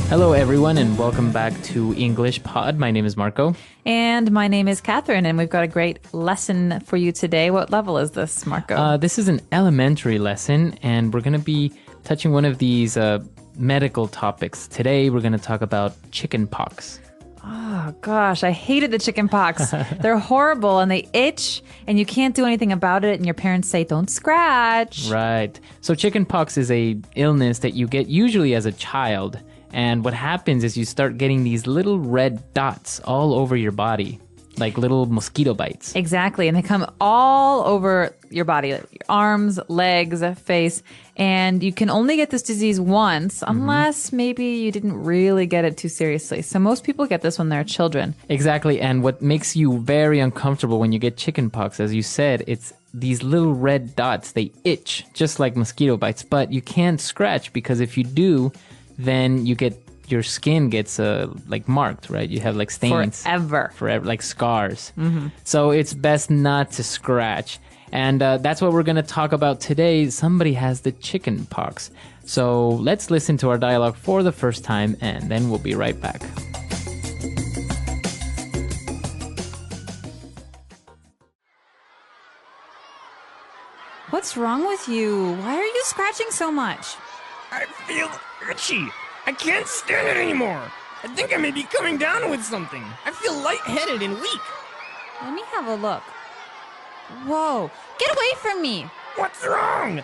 Hello, everyone, and welcome back to English Pod. My name is Marco. And my name is Catherine, and we've got a great lesson for you today. What level is this, Marco? This is an elementary lesson, and we're going to be touching one of these medical topics. Today, we're going to talk about chicken pox. Oh, gosh, I hated the chicken pox. They're horrible, and they itch, and you can't do anything about it, and your parents say, don't scratch. Right. So chicken pox is a illness that you get usually as a child. And what happens is you start getting these little red dots all over your body, like little mosquito bites. Exactly. And they come all over your body, like your arms, legs, face. And you can only get this disease once, unless maybe you didn't really get it too seriously. So most people get this when they're children. Exactly. And what makes you very uncomfortable when you get chicken pox, as you said, it's these little red dots. They itch just like mosquito bites, but you can't scratch because if you do, then your skin gets like marked, right? You have like stains. Forever, like scars. So it's best not to scratch. And that's what we're going to talk about today. Somebody has the chicken pox. So let's listen to our dialogue for the first time, and then we'll be right back. What's wrong with you? Why are you scratching so much? I feel itchy. I can't stand it anymore. I think I may be coming down with something. I feel lightheaded and weak. Let me have a look. Whoa, get away from me. What's wrong?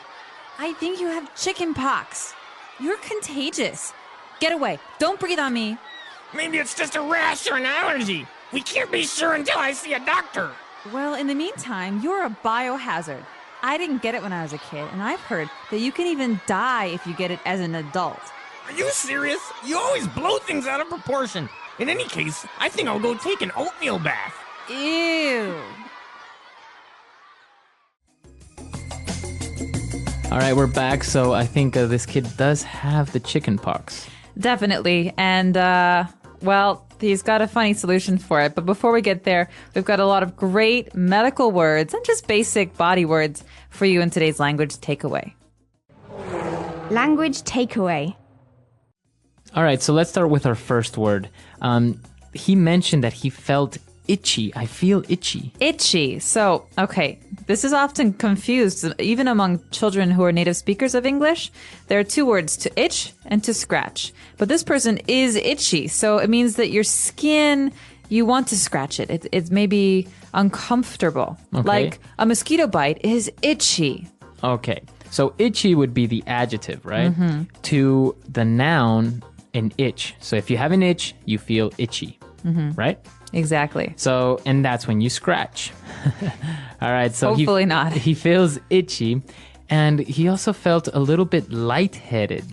I think you have chicken pox. You're contagious. Get away. Don't breathe on me. Maybe it's just a rash or an allergy. We can't be sure until I see a doctor. Well, in the meantime, you're a biohazard. I didn't get it when I was a kid, and I've heard that you can even die if you get it as an adult. Are you serious? You always blow things out of proportion. In any case, I think I'll go take an oatmeal bath. Ew. All right, we're back. So I think this kid does have the chicken pox. Definitely. And, well, he's got a funny solution for it. But before we get there, we've got a lot of great medical words and just basic body words for you in today's language takeaway. Language takeaway. All right, so let's start with our first word. He mentioned that he felt itchy. I feel itchy. Itchy. So, okay, this is often confused, even among children who are native speakers of English. There are two words, to itch and to scratch. But this person is itchy, so it means that your skin, you want to scratch it. It's maybe uncomfortable. Okay. Like a mosquito bite is itchy. Okay, so itchy would be the adjective, right? To the noun, an itch. So if you have an itch, you feel itchy, right? Exactly. So, and that's when you scratch. All right, so Hopefully not. He feels itchy, and he also felt a little bit lightheaded.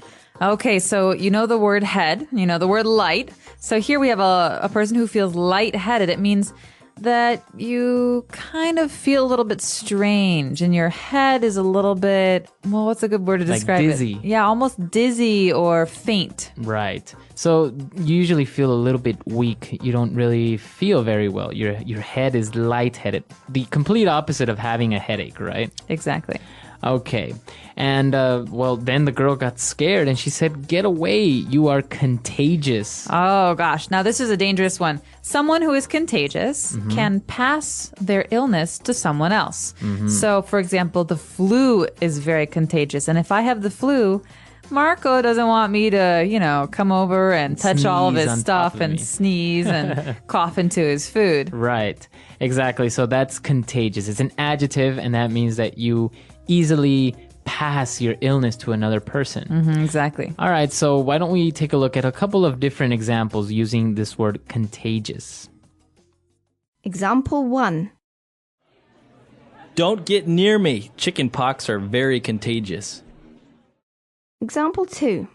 Okay, so you know the word head, you know the word light. So here we have a person who feels lightheaded. It means that you kind of feel a little bit strange and your head is a little bit, well, what's a good word to describe dizzy. it? Yeah, almost dizzy or faint. Right. So you usually feel a little bit weak. You don't really feel very well. Your head is lightheaded. The complete opposite of having a headache, right? Exactly. Okay. And, well, then the girl got scared and she said, "Get away. You are contagious." Oh, gosh. Now, this is a dangerous one. Someone who is contagious can pass their illness to someone else. So, for example, the flu is very contagious. And if I have the flu, Marco doesn't want me to, come over and touch all of Sneeze his on stuff top of and me. sneeze and cough into his food. Right. Exactly. So that's contagious. It's an adjective, and that means that you easily pass your illness to another person. Exactly. All right, so why don't we take a look at a couple of different examples using this word contagious. Example 1. Don't get near me. Chicken pox are very contagious. Example 2.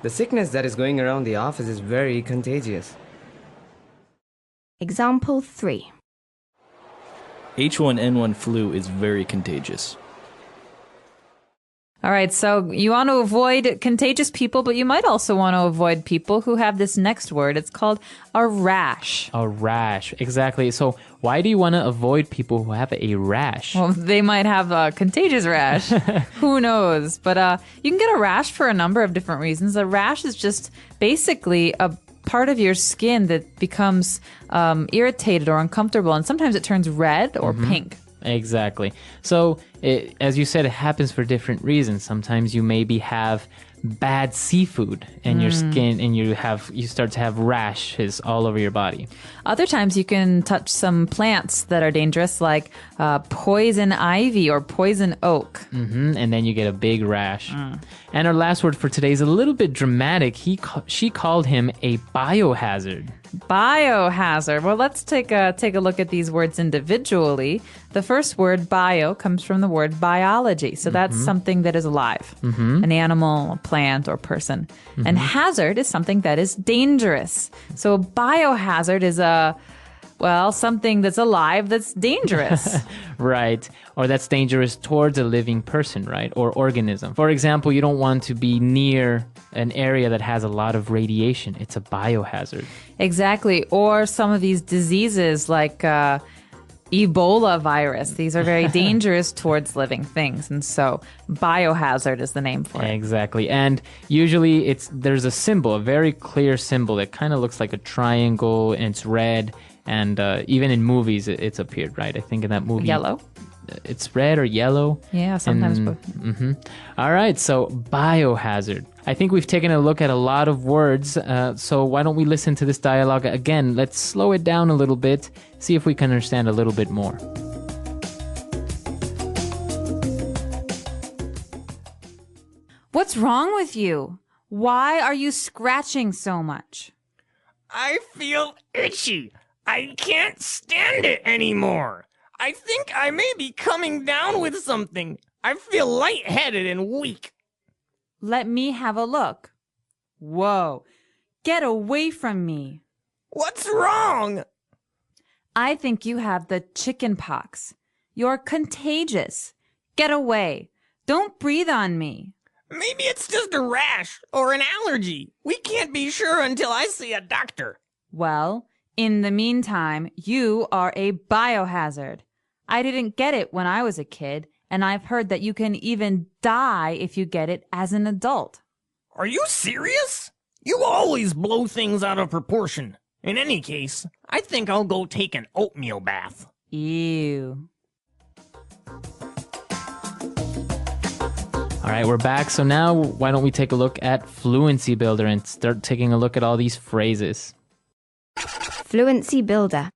The sickness that is going around the office is very contagious. Example 3. H1N1 flu is very contagious. All right, so you want to avoid contagious people, but you might also want to avoid people who have this next word. It's called a rash. A rash, exactly. So why do you want to avoid people who have a rash? Well, they might have a contagious rash. Who knows? But you can get a rash for a number of different reasons. A rash is just basically a part of your skin that becomes irritated or uncomfortable, and sometimes it turns red or pink. Exactly. So, as you said, it happens for different reasons. Sometimes you maybe have bad seafood in your skin, and you start to have rashes all over your body. Other times you can touch some plants that are dangerous, like poison ivy or poison oak. And then you get a big rash. And our last word for today is a little bit dramatic. She called him a biohazard. Biohazard. Well, let's take a look at these words individually. The first word, bio, comes from the word biology. So that's something that is alive, an animal, a plant, or person. And hazard is something that is dangerous. So a biohazard is something that's alive that's dangerous. Right. Or that's dangerous towards a living person, right? Or organism. For example, you don't want to be near an area that has a lot of radiation. It's a biohazard. Exactly. Or some of these diseases like Ebola virus. These are very dangerous towards living things. And so biohazard is the name for it. Exactly. And usually there's a symbol, a very clear symbol that kind of looks like a triangle, and it's red. And even in movies, it's appeared, right? I think in that movie. Yellow. It's red or yellow. Yeah, sometimes both. All right, so biohazard. I think we've taken a look at a lot of words, so why don't we listen to this dialogue again? Let's slow it down a little bit, see if we can understand a little bit more. What's wrong with you? Why are you scratching so much? I feel itchy. I can't stand it anymore. I think I may be coming down with something. I feel lightheaded and weak. Let me have a look. Whoa, get away from me. What's wrong? I think you have the chicken pox. You're contagious. Get away. Don't breathe on me. Maybe it's just a rash or an allergy. We can't be sure until I see a doctor. Well, in the meantime, you are a biohazard. I didn't get it when I was a kid, and I've heard that you can even die if you get it as an adult. Are you serious? You always blow things out of proportion. In any case, I think I'll go take an oatmeal bath. Ew. All right, we're back. So now why don't we take a look at Fluency Builder and start taking a look at all these phrases. Fluency Builder.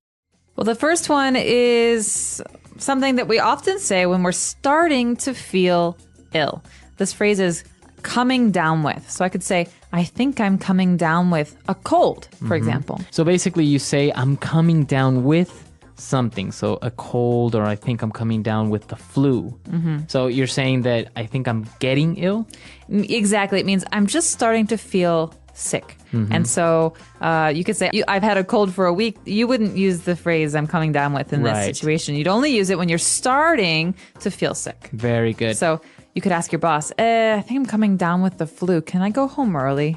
Well, the first one is something that we often say when we're starting to feel ill. This phrase is coming down with. So I could say, I think I'm coming down with a cold, for example. So basically you say, I'm coming down with something. So a cold, or I think I'm coming down with the flu. So you're saying that I think I'm getting ill? Exactly. It means I'm just starting to feel sick. And so you could say, I've had a cold for a week. You wouldn't use the phrase I'm coming down with in this situation. You'd only use it when you're starting to feel sick. Very good. So you could ask your boss, I think I'm coming down with the flu. Can I go home early?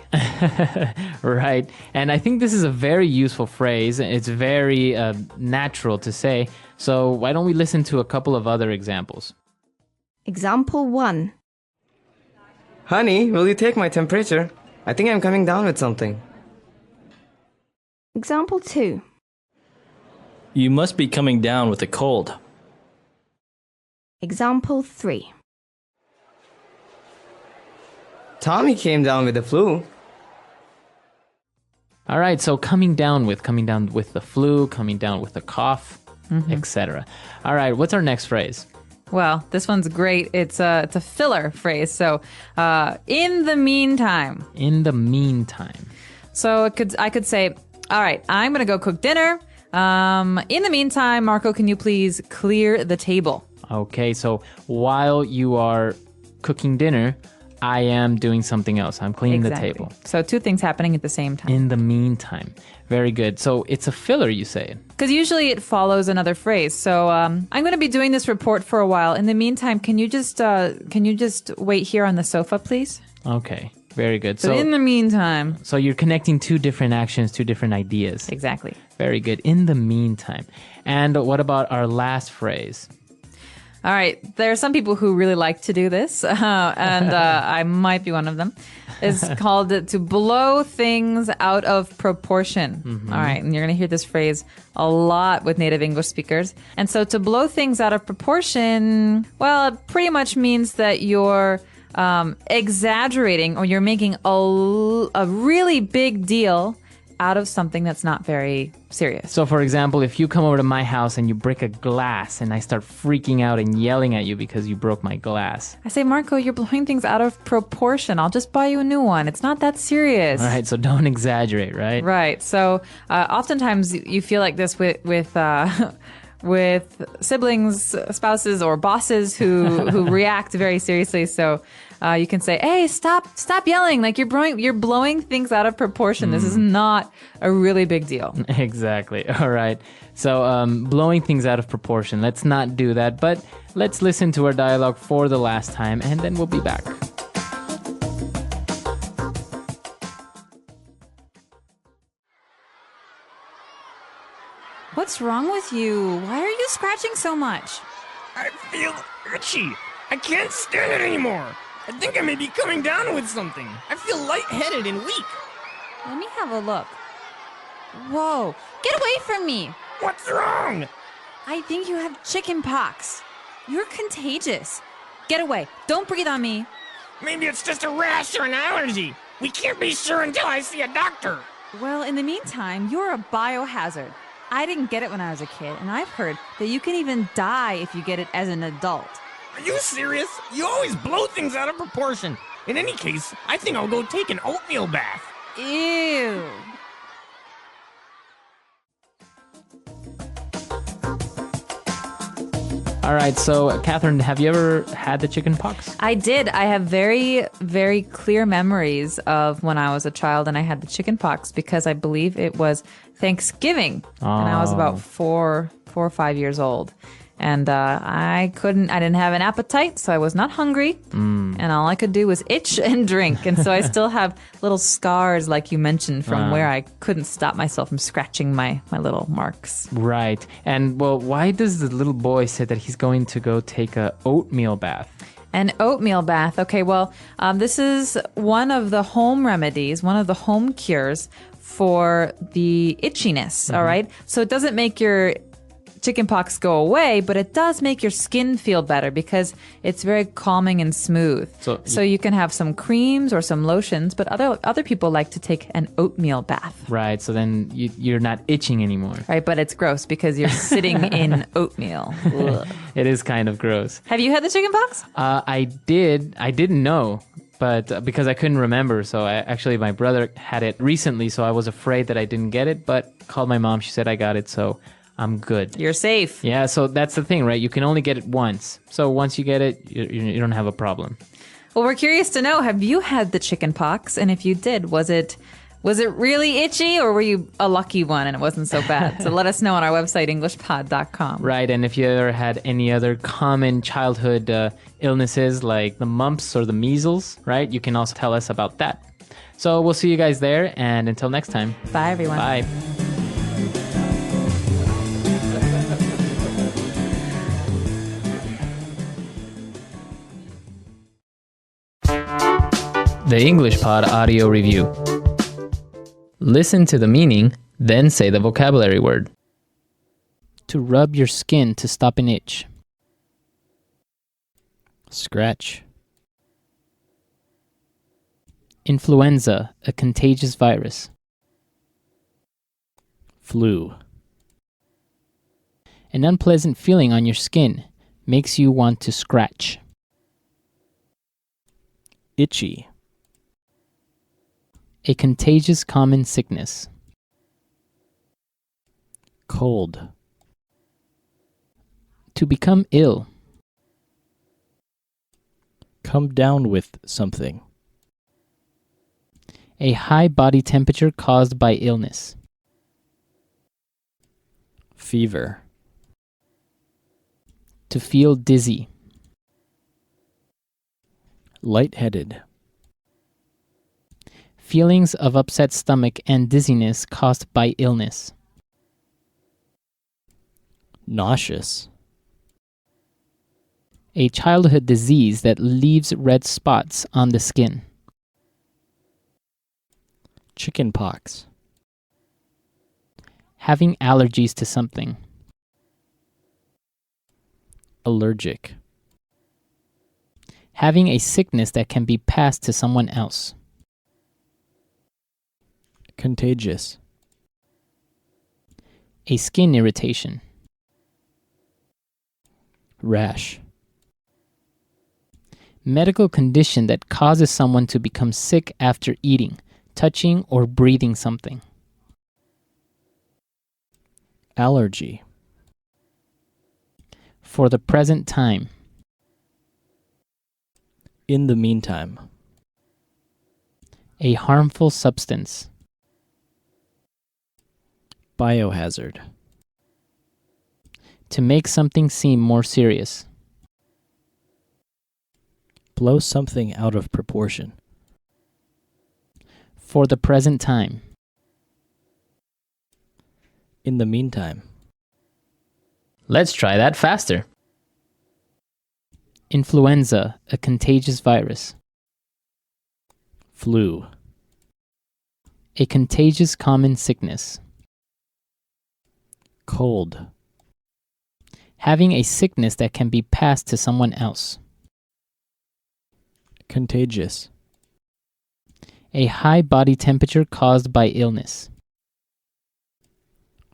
Right. And I think this is a very useful phrase. It's very natural to say. So why don't we listen to a couple of other examples? Example 1. Honey, will you take my temperature? I think I'm coming down with something. Example 2. You must be coming down with a cold. Example 3. Tommy came down with the flu. All right, so coming down with the flu, coming down with the cough, etc. All right, what's our next phrase? Well, this one's great. It's a filler phrase. So, in the meantime. In the meantime. So I could say, all right, I'm going to go cook dinner. In the meantime, Marco, can you please clear the table? Okay, so while you are cooking dinner, I am doing something else. I'm cleaning the table. So two things happening at the same time. In the meantime. Very good. So it's a filler, you say? Because usually it follows another phrase. So I'm going to be doing this report for a while. In the meantime, can you just wait here on the sofa, please? Okay. Very good. So in the meantime. So you're connecting two different actions, two different ideas. Exactly. Very good. In the meantime. And what about our last phrase? All right. There are some people who really like to do this, and I might be one of them. It's called to blow things out of proportion. Mm-hmm. All right. And you're going to hear this phrase a lot with native English speakers. And so to blow things out of proportion, well, it pretty much means that you're exaggerating or you're making a really big deal out of something that's not very serious. So, for example, if you come over to my house and you break a glass and I start freaking out and yelling at you because you broke my glass. I say, Marco, you're blowing things out of proportion. I'll just buy you a new one. It's not that serious. All right, so don't exaggerate, right? Right. So, oftentimes you feel like this with siblings, spouses, or bosses who react very seriously. So you can say, "Hey, stop yelling! Like you're blowing things out of proportion. This is not a really big deal." Exactly. All right. So blowing things out of proportion. Let's not do that. But let's listen to our dialogue for the last time, and then we'll be back. What's wrong with you? Why are you scratching so much? I feel itchy. I can't stand it anymore. I think I may be coming down with something. I feel lightheaded and weak. Let me have a look. Whoa, get away from me. What's wrong? I think you have chicken pox. You're contagious. Get away. Don't breathe on me. Maybe it's just a rash or an allergy. We can't be sure until I see a doctor. Well, in the meantime, you're a biohazard. I didn't get it when I was a kid, and I've heard that you can even die if you get it as an adult. Are you serious? You always blow things out of proportion. In any case, I think I'll go take an oatmeal bath. Ew. All right, so Catherine, have you ever had the chicken pox? I did. I have very, very clear memories of when I was a child and I had the chicken pox because I believe it was Thanksgiving. And I was about 4 or 5 years old. And I didn't have an appetite, so I was not hungry. And all I could do was itch and drink. And so I still have little scars, like you mentioned, from where I couldn't stop myself from scratching my little marks. Right. And, well, why does the little boy say that he's going to go take a oatmeal bath? An oatmeal bath. Okay, well, this is one of the home remedies, one of the home cures for the itchiness, all right? So it doesn't make your chickenpox go away, but it does make your skin feel better because it's very calming and smooth. So you can have some creams or some lotions, but other people like to take an oatmeal bath. Right, so then you're not itching anymore. Right, but it's gross because you're sitting in oatmeal. Ugh. It is kind of gross. Have you had the chickenpox? I didn't know. But because I couldn't remember, so my brother had it recently, so I was afraid that I didn't get it, but called my mom. She said I got it, so I'm good. You're safe. Yeah, so that's the thing, right? You can only get it once. So once you get it, you don't have a problem. Well, we're curious to know, have you had the chicken pox? And if you did, was it really itchy or were you a lucky one and it wasn't so bad? So let us know on our website, englishpod.com. Right, and if you ever had any other common childhood illnesses like the mumps or the measles, right? You can also tell us about that. So we'll see you guys there, and until next time. Bye, everyone. Bye. The English Pod Audio Review. Listen to the meaning, then say the vocabulary word. To rub your skin to stop an itch. Scratch. Influenza, a contagious virus. Flu. An unpleasant feeling on your skin makes you want to scratch. Itchy. A contagious common sickness. Cold. To become ill. Come down with something. A high body temperature caused by illness. Fever. To feel dizzy. Lightheaded. Feelings of upset stomach and dizziness caused by illness. Nauseous. A childhood disease that leaves red spots on the skin. Chickenpox. Having allergies to something. Allergic. Having a sickness that can be passed to someone else. Contagious. A skin irritation. Rash. Medical condition that causes someone to become sick after eating, touching, or breathing something. Allergy. For the present time. In the meantime. A harmful substance. Biohazard. To make something seem more serious. Blow something out of proportion. For the present time. In the meantime. Let's try that faster. Influenza, a contagious virus. Flu. A contagious common sickness. Cold. Having a sickness that can be passed to someone else. Contagious. A high body temperature caused by illness.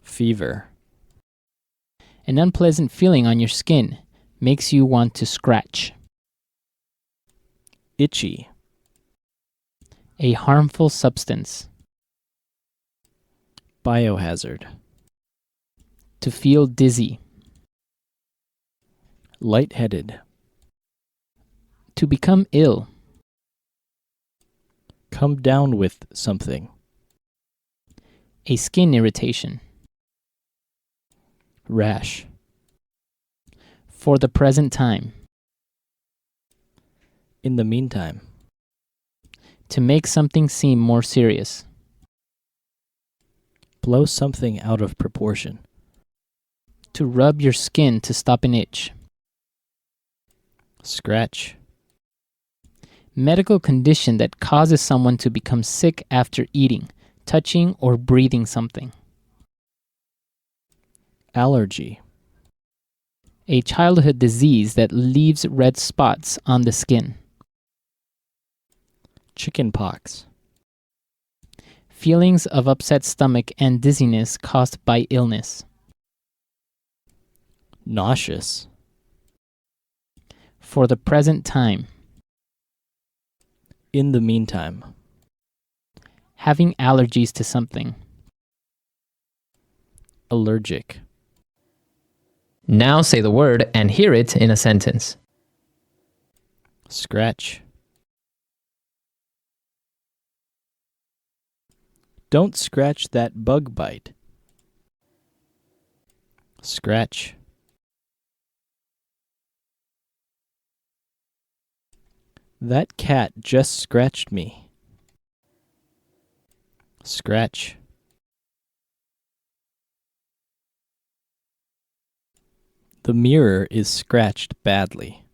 Fever. An unpleasant feeling on your skin makes you want to scratch. Itchy. A harmful substance. Biohazard. To feel dizzy. Lightheaded. To become ill. Come down with something. A skin irritation. Rash. For the present time. In the meantime. To make something seem more serious. Blow something out of proportion. To rub your skin to stop an itch. Scratch. Medical condition that causes someone to become sick after eating, touching, or breathing something. Allergy. A childhood disease that leaves red spots on the skin. Chickenpox. Feelings of upset stomach and dizziness caused by illness. Nauseous. For the present time. In the meantime. Having allergies to something. Allergic. Now say the word and hear it in a sentence. Scratch. Don't scratch that bug bite. Scratch. That cat just scratched me. Scratch. The mirror is scratched badly.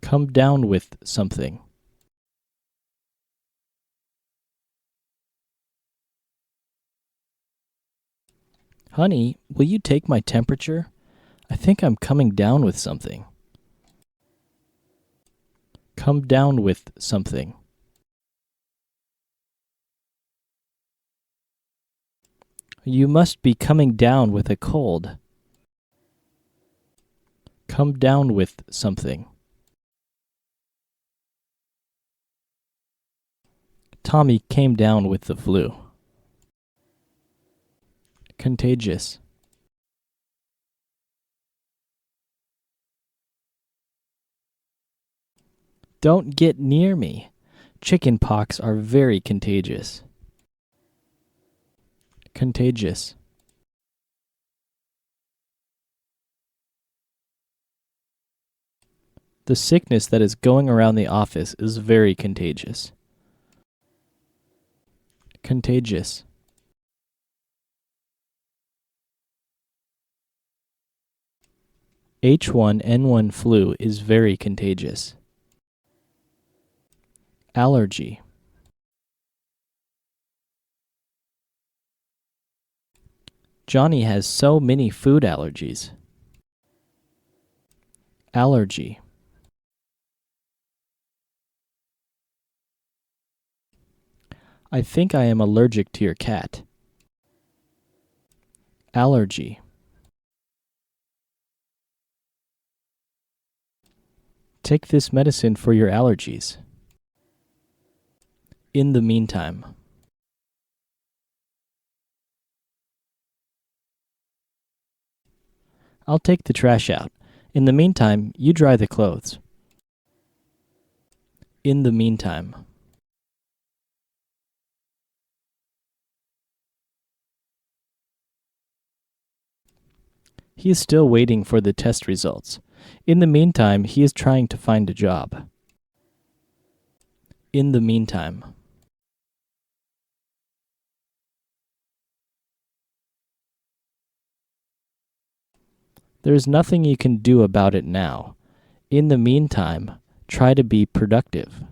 Come down with something. Honey, will you take my temperature? I think I'm coming down with something. Come down with something. You must be coming down with a cold. Come down with something. Tommy came down with the flu. Contagious. Don't get near me. Chicken pox are very contagious. Contagious. The sickness that is going around the office is very contagious. Contagious. H1N1 flu is very contagious. Allergy. Johnny has so many food allergies. Allergy. I think I am allergic to your cat. Allergy. Take this medicine for your allergies. In the meantime. I'll take the trash out. In the meantime, you dry the clothes. In the meantime. He is still waiting for the test results. In the meantime, he is trying to find a job. In the meantime. There is nothing you can do about it now. In the meantime, try to be productive.